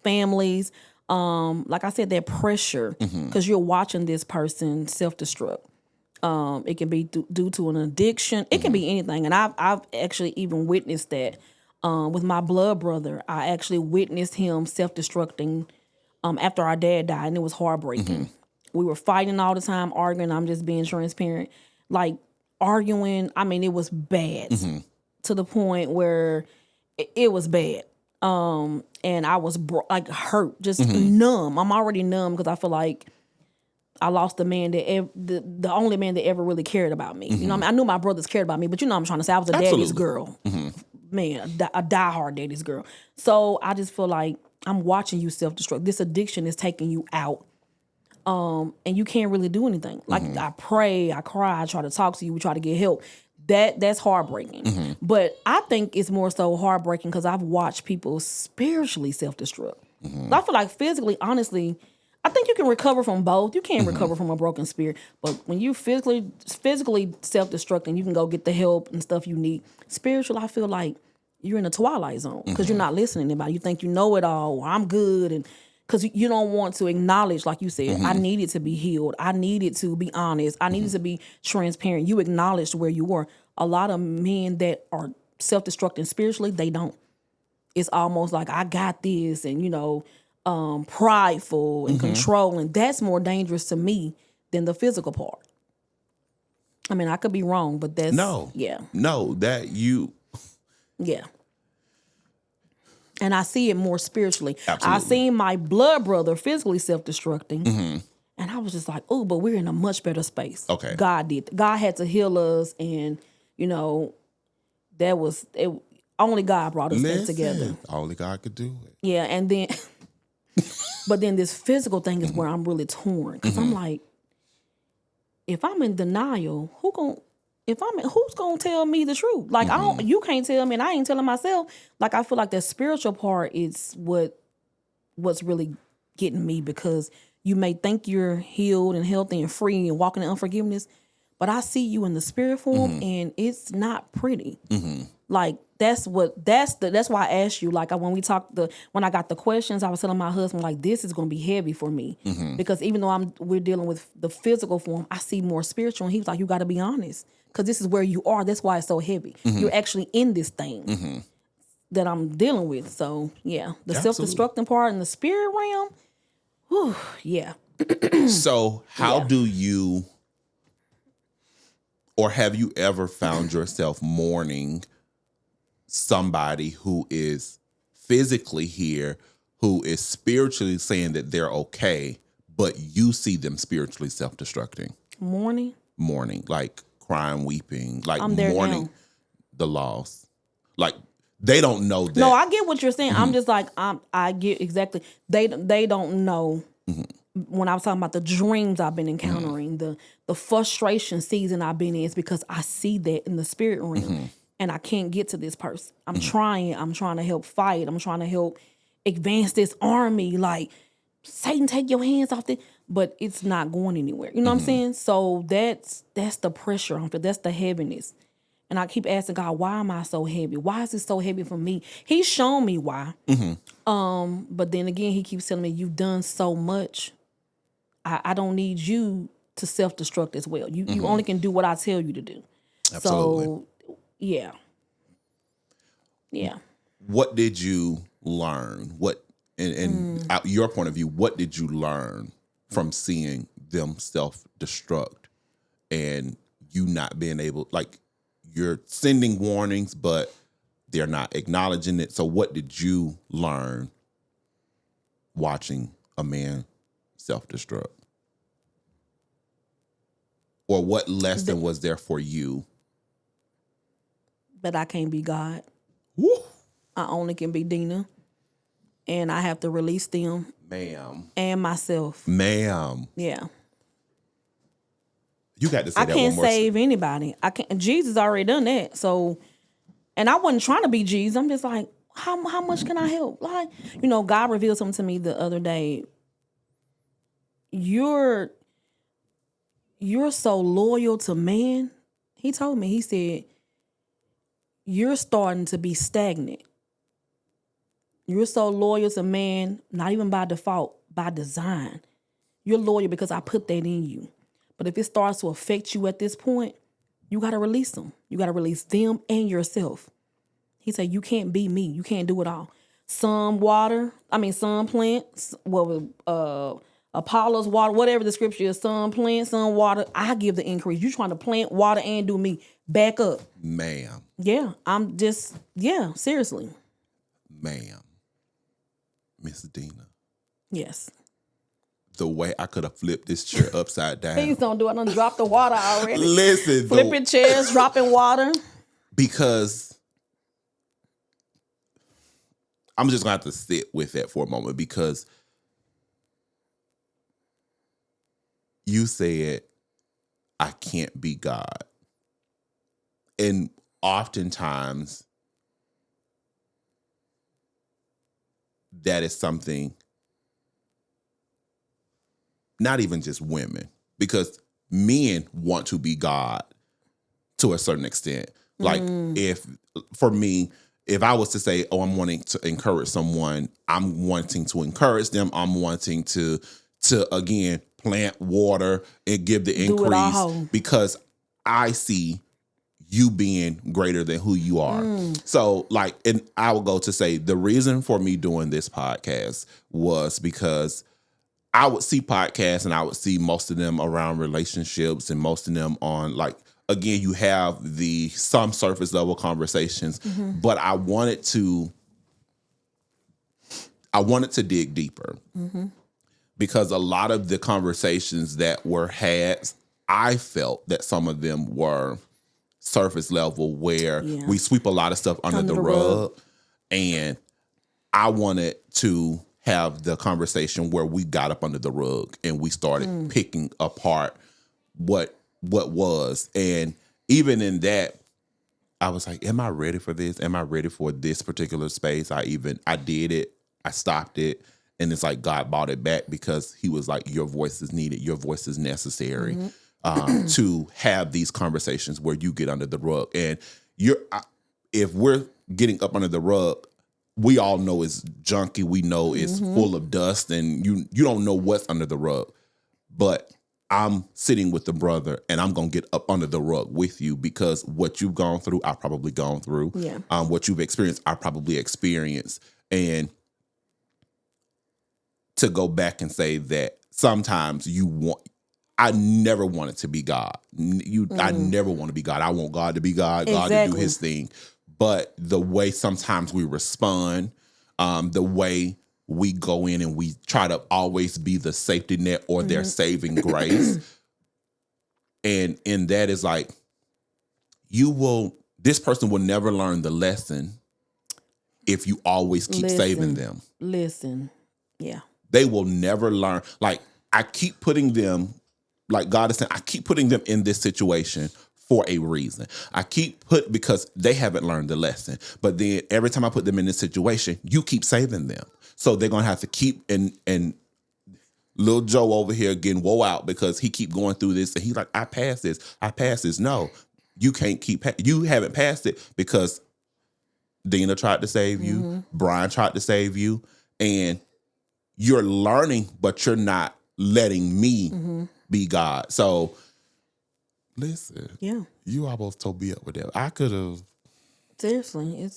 S2: families. Like I said, that pressure, because you're watching this person self-destruct. It can be due to an addiction. It can be anything. And I've actually even witnessed that. With my blood brother, I actually witnessed him self-destructing after our dad died, and it was heartbreaking. We were fighting all the time, arguing. I'm just being transparent. Like, arguing, I mean, it was bad to the point where it was bad. And I was like hurt, just numb. I'm already numb because I feel like I lost the man that the only man that ever really cared about me. You know what I mean? I knew my brothers cared about me, but you know what I'm trying to say? I was a daddy's girl. Man, a diehard daddy's girl. So I just feel like I'm watching you self-destruct. This addiction is taking you out. And you can't really do anything. Like, I pray, I cry, I try to talk to you, we try to get help. That's heartbreaking. But I think it's more so heartbreaking because I've watched people spiritually self-destruct. I feel like physically, honestly, I think you can recover from both. You can't recover from a broken spirit. But when you physically self-destructing, you can go get the help and stuff you need. Spiritual, I feel like you're in a twilight zone because you're not listening to anybody. You think you know it all, or I'm good, and because you don't want to acknowledge, like you said, I needed to be healed. I needed to be honest. I needed to be transparent. You acknowledged where you were. A lot of men that are self-destructing spiritually, they don't. It's almost like, I got this, and, prideful and controlling. That's more dangerous to me than the physical part. I mean, I could be wrong, but that's... Yeah.
S3: No, that you...
S2: Yeah. And I see it more spiritually.
S3: Absolutely.
S2: I seen my blood brother physically self-destructing. And I was just like, oh, but we're in a much better space.
S3: Okay.
S2: God did. God had to heal us. And, that was... Only God brought us back together.
S3: Only God could do it.
S2: Yeah, and then... But then this physical thing is where I'm really torn. Because I'm like, if I'm in denial, who's gonna tell me the truth? Like, you can't tell me, and I ain't telling myself. Like, I feel like the spiritual part is what's really getting me, because you may think you're healed and healthy and free and walking in unforgiveness, but I see you in the spirit form, and it's not pretty. Like, that's why I asked you. Like, when I got the questions, I was telling my husband, like, this is going to be heavy for me, because even though we're dealing with the physical form, I see more spiritual. And he was like, you got to be honest, because this is where you are. That's why it's so heavy. You're actually in this thing that I'm dealing with. So yeah, the self-destructing part in the spirit realm. Whew, yeah.
S3: So how do you, or have you ever found yourself mourning somebody who is physically here, who is spiritually saying that they're okay, but you see them spiritually self-destructing? Mourning, like crying, weeping, like mourning the loss. Like, they don't know that.
S2: No, I get what you're saying. I'm just like, I get exactly. They don't know. When I was talking about the dreams I've been encountering, the frustration season I've been in, is because I see that in the spirit realm. And I can't get to this person. I'm trying to help fight. I'm trying to help advance this army. Like, Satan, take your hands off it. But it's not going anywhere. You know what I'm saying? So that's the pressure on it. That's the heaviness. And I keep asking God, why am I so heavy? Why is it so heavy for me? He's shown me why. But then again, he keeps telling me, you've done so much. I don't need you to self-destruct as well. You only can do what I tell you to do.
S3: Absolutely.
S2: So, yeah.
S3: What did you learn? What, and out your point of view, what did you learn from seeing them self-destruct and you not being able, like, you're sending warnings, but they're not acknowledging it. So what did you learn watching a man self-destruct? Or what lesson was there for you?
S2: But I can't be God.
S3: Woo.
S2: I only can be Deana. And I have to release them.
S3: Ma'am.
S2: And myself.
S3: Ma'am.
S2: Yeah.
S3: You got to say
S2: I
S3: that
S2: can't
S3: one more
S2: save anybody. I can't. Jesus already done that. So, and I wasn't trying to be Jesus. I'm just like, how much can I help? Like, God revealed something to me the other day. You're so loyal to man. He told me, he said, you're starting to be stagnant. You're so loyal to man, not even by default, by design. You're loyal because I put that in you. But if it starts to affect you at this point, you got to release them. You got to release them and yourself. He said, you can't be me. You can't do it all. Some plants, Apollo's water, whatever the scripture is, some plant, some water. I give the increase. You trying to plant, water, and do me. Back up.
S3: Ma'am.
S2: Yeah, seriously.
S3: Ma'am. Miss Deana.
S2: Yes.
S3: The way I could have flipped this chair upside down.
S2: Please don't do it. I done dropped the water already.
S3: Listen.
S2: Flipping chairs, dropping water.
S3: Because I'm just going to have to sit with that for a moment, because you said, I can't be God. And oftentimes, that is something, not even just women, because men want to be God to a certain extent. Like for me, if I was to say, oh, I'm wanting to encourage someone, I'm wanting to encourage them. I'm wanting to again, plant, water, and give the increase, because I see you being greater than who you are. So like, and I will go to say the reason for me doing this podcast was because I would see podcasts and I would see most of them around relationships and most of them on like, again, you have some surface level conversations, but I wanted to dig deeper because a lot of the conversations that were had, I felt that some of them were surface level where we sweep a lot of stuff under the rug. And I wanted to have the conversation where we got up under the rug and we started picking apart what was. And even in that, I was like, am I ready for this? Am I ready for this particular space? I did it. I stopped it. And it's like God brought it back because he was like, your voice is needed. Your voice is necessary to have these conversations where you get under the rug. And if we're getting up under the rug, we all know it's junky. We know it's full of dust and you don't know what's under the rug. But I'm sitting with the brother and I'm going to get up under the rug with you because what you've gone through, I've probably gone through.
S2: Yeah.
S3: What you've experienced, I probably experienced. And to go back and say that sometimes I never wanted to be God. I never want to be God. I want God to be God, God to do his thing. But the way sometimes we respond, the way we go in and we try to always be the safety net or their saving grace. And that is like, this person will never learn the lesson if you always keep saving them.
S2: Yeah.
S3: They will never learn. Like, I keep putting them, like God is saying, I keep putting them in this situation for a reason. Because they haven't learned the lesson. But then every time I put them in this situation, you keep saving them. So they're going to have to keep, and little Joe over here getting woe out because he keep going through this. And he's like, I passed this. No, you can't you haven't passed it because Deana tried to save you. Brian tried to save you. And you're learning, but you're not letting me be God. So listen, you almost told me up with that. I could have.
S2: Seriously,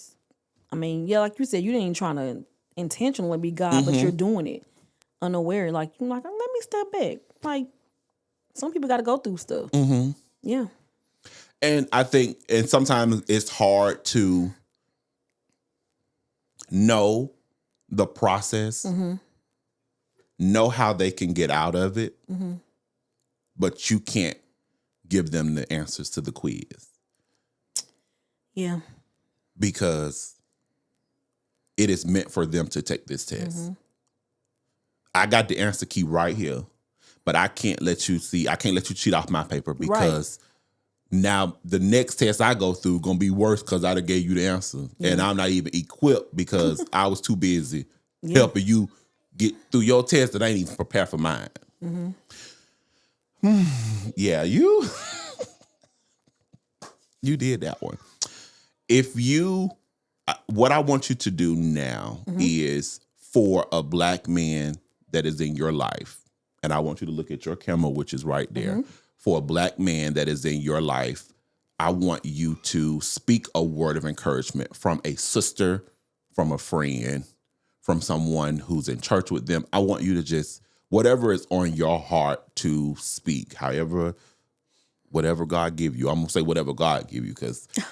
S2: like you said, you ain't trying to intentionally be God, but you're doing it unaware. Like, you're like, let me step back. Like, some people got to go through stuff. Yeah.
S3: And I think, and sometimes it's hard to know the process, know how they can get out of it, but you can't give them the answers to the quiz.
S2: Yeah.
S3: Because it is meant for them to take this test. I got the answer key right here, but I can't let you cheat off my paper because now the next test I go through going to be worse because I done gave you the answer. And I'm not even equipped because I was too busy helping you get through your test that I ain't even prepared for mine. Yeah, you did that one. What I want you to do now is for a black man that is in your life, and I want you to look at your camera, which is right there. For a black man that is in your life, I want you to speak a word of encouragement from a sister, from a friend, from someone who's in church with them. I want you to just, whatever is on your heart to speak, however, whatever God give you. I'm going to say whatever God give you,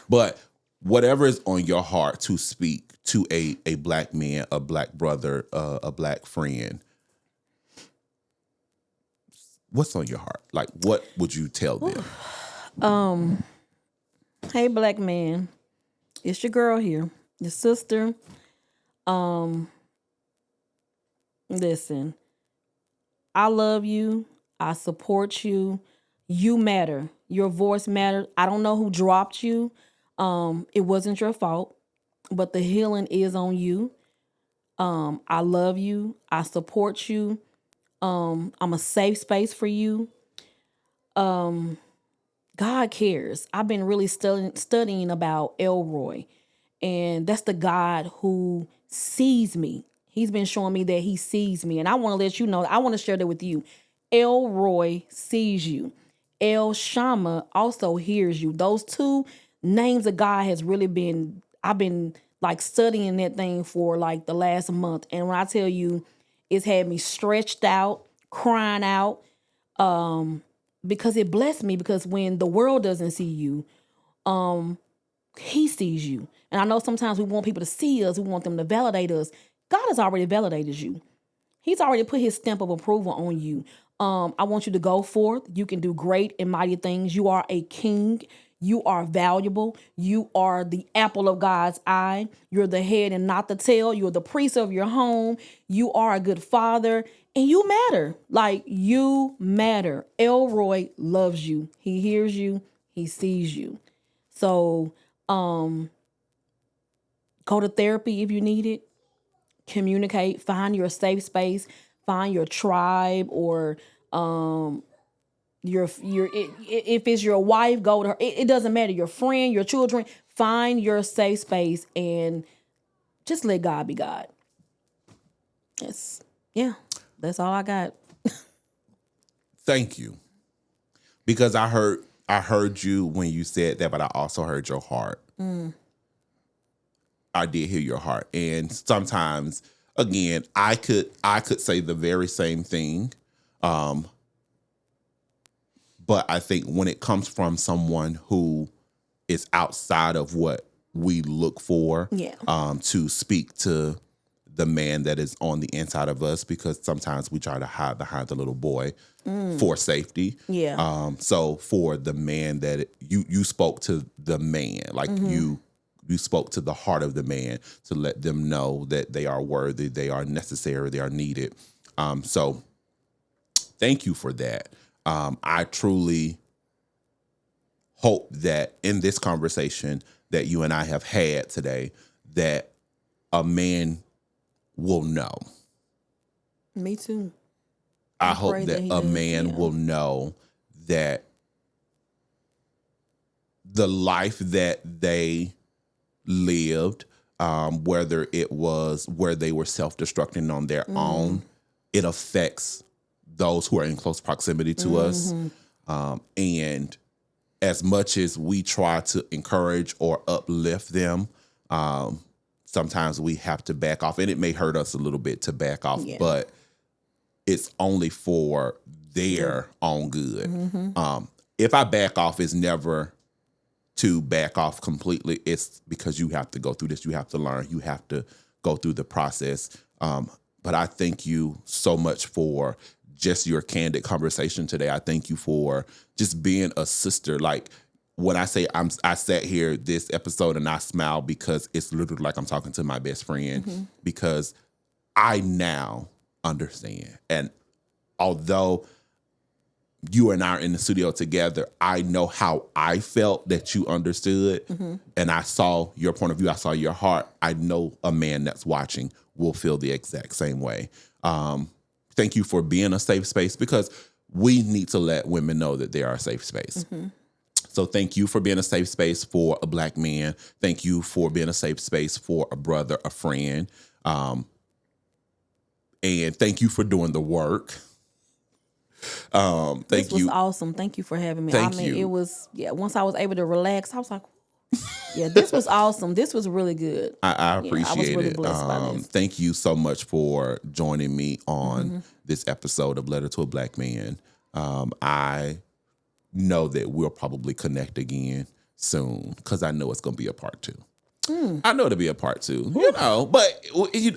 S3: but whatever is on your heart to speak to a black man, a black brother, a black friend. What's on your heart? Like, what would you tell them?
S2: Hey, black man, it's your girl here, your sister. Listen, I love you. I support you. You matter. Your voice matters. I don't know who dropped you. It wasn't your fault, but the healing is on you. I love you. I support you. I'm a safe space for you. God cares. I've been really studying about Elroy, and that's the God who sees me. He's been showing me that he sees me, and I want to let you know, I want to share that with you. Elroy sees you. El Shammah also hears you. Those two names of God has really been, I've been like studying that thing for like the last month. And when I tell you, it's had me stretched out, crying out, because it blessed me, because when the world doesn't see you, he sees you. And I know sometimes we want people to see us. We want them to validate us. God has already validated you. He's already put his stamp of approval on you. I want you to go forth. You can do great and mighty things. You are a king. You are valuable. You are the apple of God's eye. You're the head and not the tail. You're the priest of your home. You are a good father. And you matter. Like, you matter. Elroy loves you. He hears you. He sees you. So go to therapy if you need it. Communicate. Find your safe space. Find your tribe, or if it's your wife, go to her. It doesn't matter. Your friend, your children. Find your safe space and just let God be God. That's all I got.
S3: Thank you. Because I heard you when you said that, but I also heard your heart. I did hear your heart. And sometimes, again, I could say the very same thing. But I think when it comes from someone who is outside of what we look for, to speak to the man that is on the inside of us, because sometimes we try to hide behind the little boy for safety. So for the man that you spoke to the man, like you spoke to the heart of the man to let them know that they are worthy, they are necessary, they are needed. So thank you for that. I truly hope that in this conversation that you and I have had today, that a man will know.
S2: Me too.
S3: I hope that a man will know that the life that they lived, whether it was where they were self-destructing on their own, it affects those who are in close proximity to us. And as much as we try to encourage or uplift them, sometimes we have to back off. And it may hurt us a little bit to back off, but it's only for their own good. If I back off, it's never to back off completely. It's because you have to go through this. You have to learn. You have to go through the process. But I thank you so much for just your candid conversation today. I thank you for just being a sister. Like, when I say I sat here this episode and I smiled, because it's literally like I'm talking to my best friend, because I now understand. And although you and I are in the studio together, I know how I felt that you understood. And I saw your point of view. I saw your heart. I know a man that's watching will feel the exact same way. Thank you for being a safe space, because we need to let women know that they are a safe space. So thank you for being a safe space for a black man. Thank you for being a safe space for a brother, a friend. And thank you for doing the work. Thank
S2: This was
S3: you.
S2: awesome. Thank you for having me.
S3: Thank
S2: I mean,
S3: you.
S2: it was, once I was able to relax, I was like, yeah, this was awesome. This was really good.
S3: I appreciate
S2: I was really
S3: it.
S2: blessed by this.
S3: Thank you so much for joining me on this episode of Letter to a Black Man. I know that we'll probably connect again soon because I know it's going to be a part 2. I know it'll be a part 2, but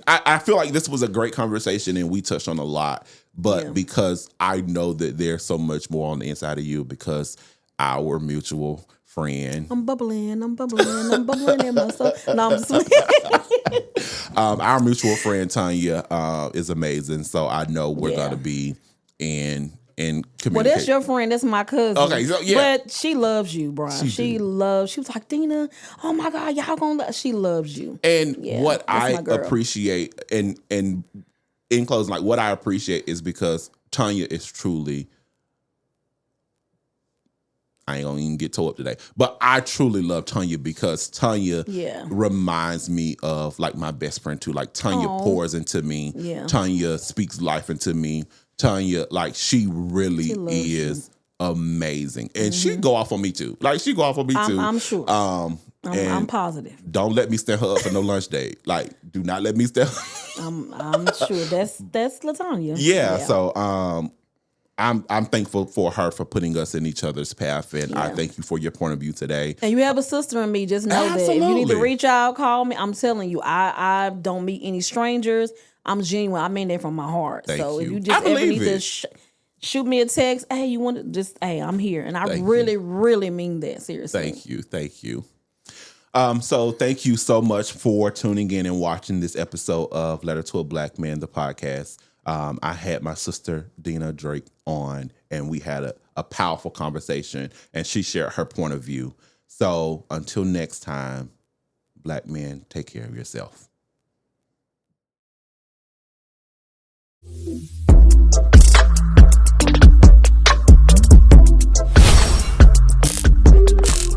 S3: I feel like this was a great conversation and we touched on a lot, but because I know that there's so much more on the inside of you because our mutual friend.
S2: I'm bubbling in my soul. No, I'm just
S3: Our mutual friend Tanya is amazing, so I know we're gonna be in communication.
S2: Well, that's your friend. That's my cousin.
S3: Okay, so
S2: but she loves you, Brian. She was like, Deana, oh my God, y'all gonna. She loves you.
S3: And what I
S2: my girl.
S3: appreciate, and in closing, like what I appreciate is because Tanya is truly. I ain't gonna even get tore up today, but I truly love Tanya because Tanya reminds me of like my best friend too. Like Tanya pours into me.
S2: Yeah.
S3: Tanya speaks life into me. Tanya, like she really is amazing, and she go off on me too. Like she go off on me too.
S2: I'm sure. I'm positive.
S3: Don't let me stand her up for no lunch date. Like, do not let me stand.
S2: I'm sure that's LaTanya.
S3: Yeah. So I'm thankful for her for putting us in each other's path, and I thank you for your point of view today.
S2: And you have a sister in me. Just know that if you need to reach out, call me. I'm telling you, I don't meet any strangers. I'm genuine. I mean that from my heart.
S3: Thank
S2: so
S3: you.
S2: if you just ever need to shoot me a text, hey, you want to just, hey, I'm here, and I really mean that seriously.
S3: Thank you. So thank you so much for tuning in and watching this episode of Letter to a Black Man, the podcast. I had my sister, Deana Drake, on, and we had a powerful conversation, and she shared her point of view. So until next time, Black men, take care of yourself.